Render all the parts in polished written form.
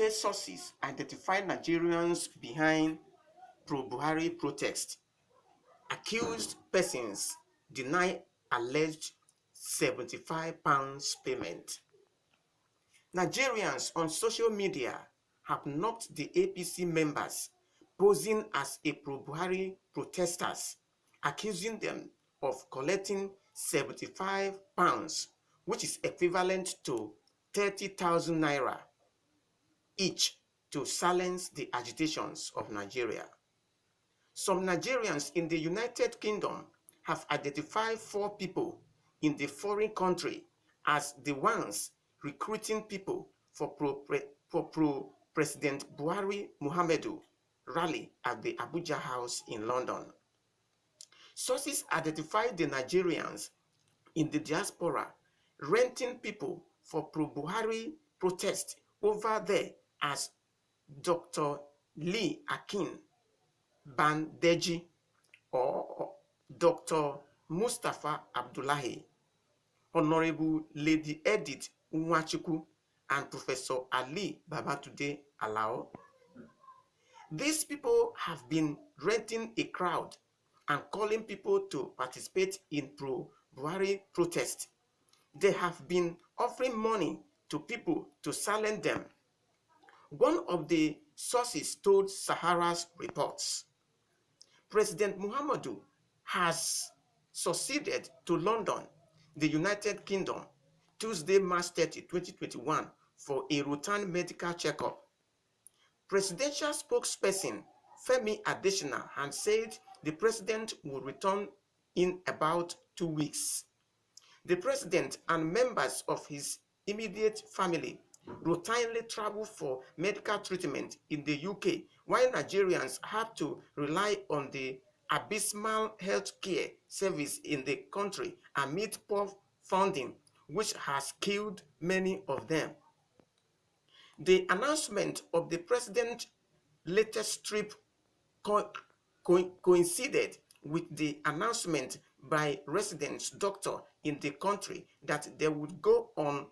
UK sources identify Nigerians behind pro-Buhari protest. Accused persons deny alleged £75 payment. Nigerians on social media have knocked the APC members posing as a pro-Buhari protesters, accusing them of collecting £75, which is equivalent to 30,000 naira each, to silence the agitations of Nigeria. Some Nigerians in the United Kingdom have identified 4 people in the foreign country as the ones recruiting people for pro-President Buhari Muhammadu rally at the Abuja House in London. Sources identify the Nigerians in the diaspora renting people for pro-Buhari protest over there as Dr. Lee Akin Bandeji or Dr. Mustapha Abdullahi, Honorable Lady Edith Nwachukwu, and Professor Ali Babatunde Alao. These people have been renting a crowd and calling people to participate in pro-Buhari protest. They have been offering money to people to silence them. One of the sources told Sahara's reports, President Muhammadu has succeeded to London, the United Kingdom, Tuesday, March 30, 2021, for a routine medical checkup. Presidential spokesperson Femi Adesina had said the president will return in about 2 weeks. The president and members of his immediate family routinely travel for medical treatment in the UK, while Nigerians have to rely on the abysmal healthcare service in the country amid poor funding, which has killed many of them. The announcement of the president's latest trip coincided with the announcement by resident doctors in the country that they will go on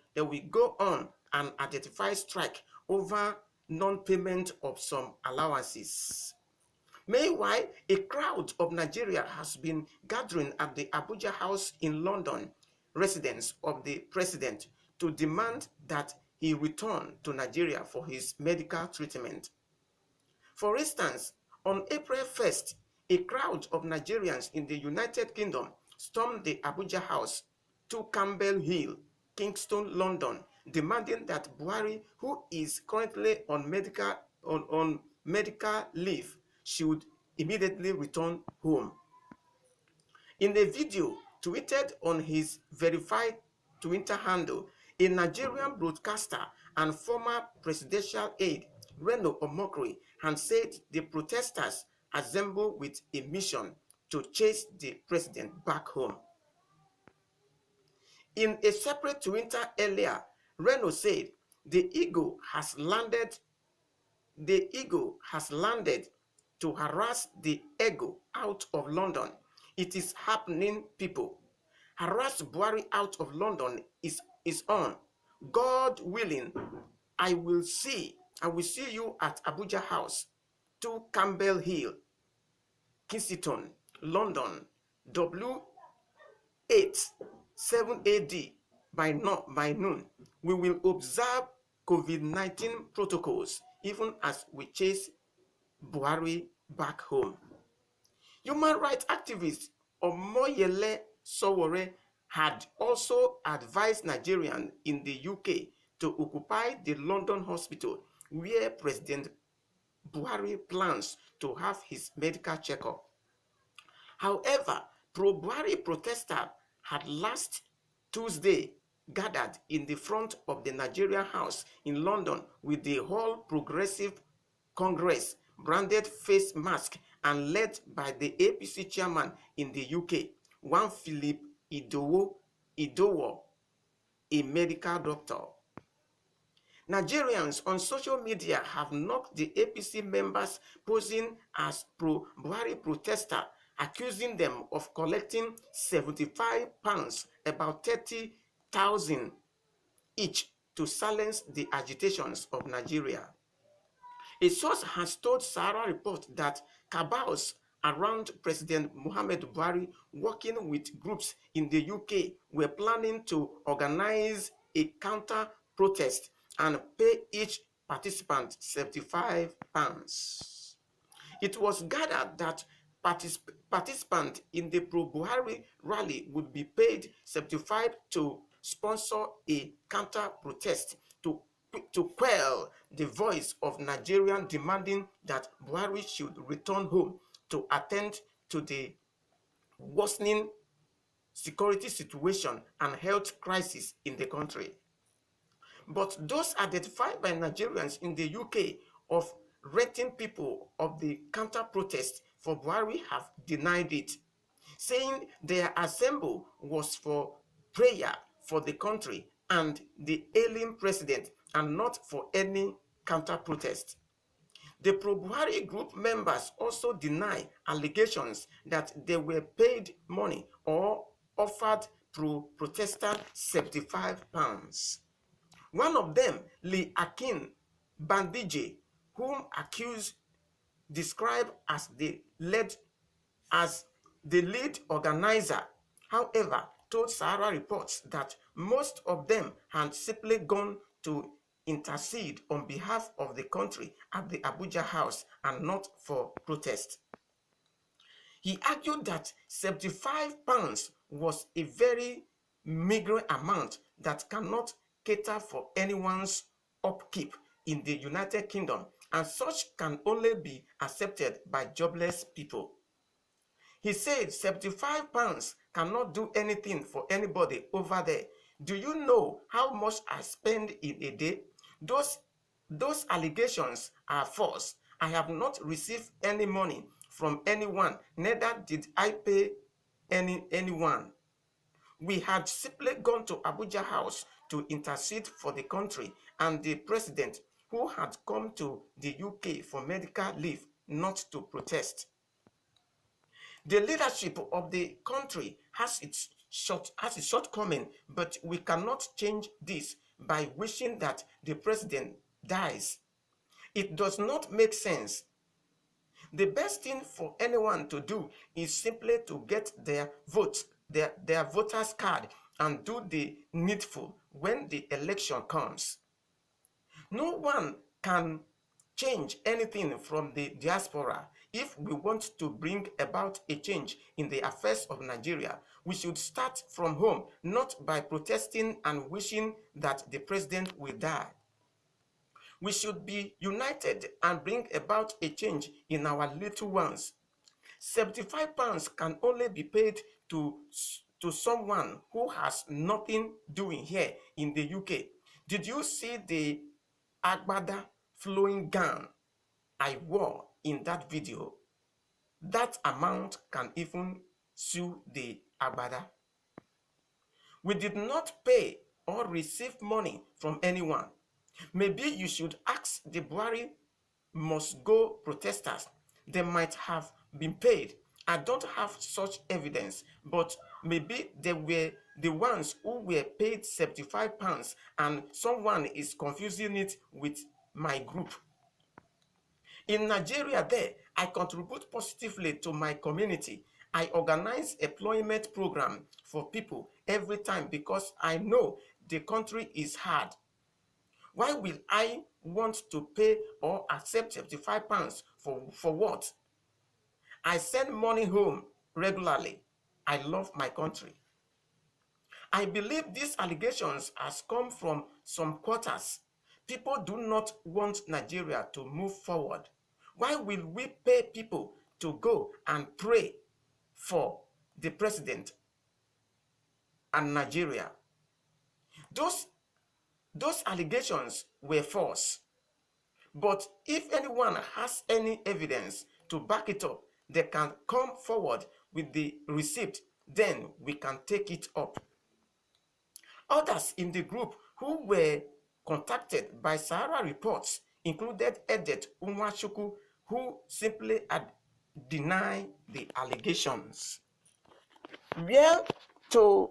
an identified strike over non-payment of some allowances. Meanwhile, a crowd of Nigeria has been gathering at the Abuja House in London, residence of the president, to demand that he return to Nigeria for his medical treatment. For instance, on April 1st, a crowd of Nigerians in the United Kingdom stormed the Abuja House to Campbell Hill, Kingston, London, demanding that Buhari, who is currently on medical leave, should immediately return home. In a video tweeted on his verified Twitter handle, a Nigerian broadcaster and former presidential aide, Reno Omokri, had said the protesters assembled with a mission to chase the president back home. In a separate Twitter earlier, Reno said the eagle has landed to harass the ego out of London. It is happening, people. Harass Buhari out of London is on. God willing, I will see you at Abuja House, 2 Campbell Hill, Kensington, London, W8 7 AD by noon. We will observe COVID-19 protocols even as we chase Buhari back home. Human rights activist Omoyele Sowore had also advised Nigerians in the UK to occupy the London hospital where President Buhari plans to have his medical checkup. However, pro-Buhari protesters had last Tuesday gathered in the front of the Nigeria House in London with the All Progressive Congress branded face mask and led by the APC chairman in the UK, one Philip Idowo, a medical doctor. Nigerians on social media have knocked the APC members posing as pro-Buhari protesters, accusing them of collecting £75, about 30,000 each, to silence the agitations of Nigeria. A source has told Sahara Report that cabals around President Muhammad Buhari working with groups in the UK were planning to organize a counter-protest and pay each participant £75. It was gathered that participants in the pro-Buhari rally would be paid 75 to sponsor a counter-protest to quell the voice of Nigerians demanding that Buhari should return home to attend to the worsening security situation and health crisis in the country. But those identified by Nigerians in the UK of renting people of the counter-protest for Buhari have denied it, saying their assembly was for prayer for the country and the ailing president and not for any counter-protest. The pro-Buhari group members also deny allegations that they were paid money or offered pro-protesters £75. One of them, Lee Akin Bandije, whom accused described as the lead organizer, however, told Sahara Reports that most of them had simply gone to intercede on behalf of the country at the Abuja House and not for protest. He argued that £75 was a very meager amount that cannot cater for anyone's upkeep in the United Kingdom, and such can only be accepted by jobless people. He said £75 cannot do anything for anybody over there. Do you know how much I spend in a day? Those allegations are false. I have not received any money from anyone, neither did I pay anyone. We had simply gone to Abuja House to intercede for the country and the president, who had come to the UK for medical leave, not to protest. The leadership of the country has its shortcoming, but we cannot change this by wishing that the president dies. It does not make sense. The best thing for anyone to do is simply to get their votes, their voters card, and do the needful when the election comes. No one can change anything from the diaspora. If we want to bring about a change in the affairs of Nigeria, we should start from home, not by protesting and wishing that the president will die. We should be united and bring about a change in our little ones. £75 can only be paid to someone who has nothing doing here in the UK. Did you see the Agbada flowing gown I wore in that video? That amount can even sue the Agbada. We did not pay or receive money from anyone. Maybe you should ask the Buhari must go protesters. They might have been paid. I don't have such evidence, but maybe they were the ones who were paid £75 and someone is confusing it with my group. In Nigeria there, I contribute positively to my community. I organize employment program for people every time because I know the country is hard. Why will I want to pay or accept £75 for what? I send money home regularly. I love my country. I believe these allegations has come from some quarters. People do not want Nigeria to move forward. Why will we pay people to go and pray for the president and Nigeria? Those allegations were false. But if anyone has any evidence to back it up, they can come forward with the receipt, then we can take it up. Others in the group who were contacted by Sahara Reports included Edet Umwachukwu, who simply denied the allegations. Well, to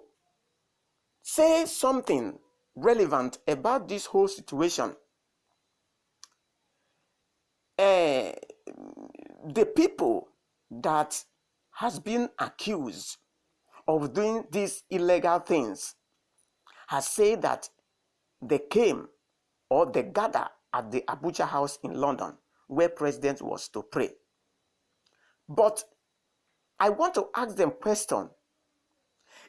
say something relevant about this whole situation, the people that has been accused of doing these illegal things has said that they came or they gathered at the Abuja House in London where President was to pray. But I want to ask them question.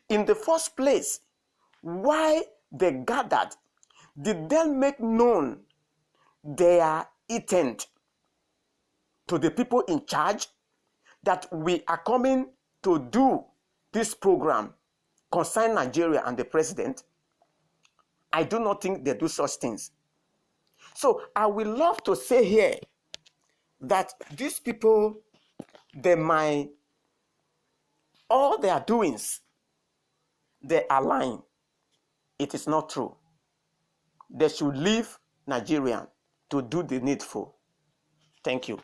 In the first place, why they gathered? Did they make known their intent to the people in charge that we are coming to do this program concerning Nigeria and the president? I do not think they do such things. So I would love to say here that these people, all their doings, they are lying. It is not true. They should leave Nigeria to do the needful. Thank you.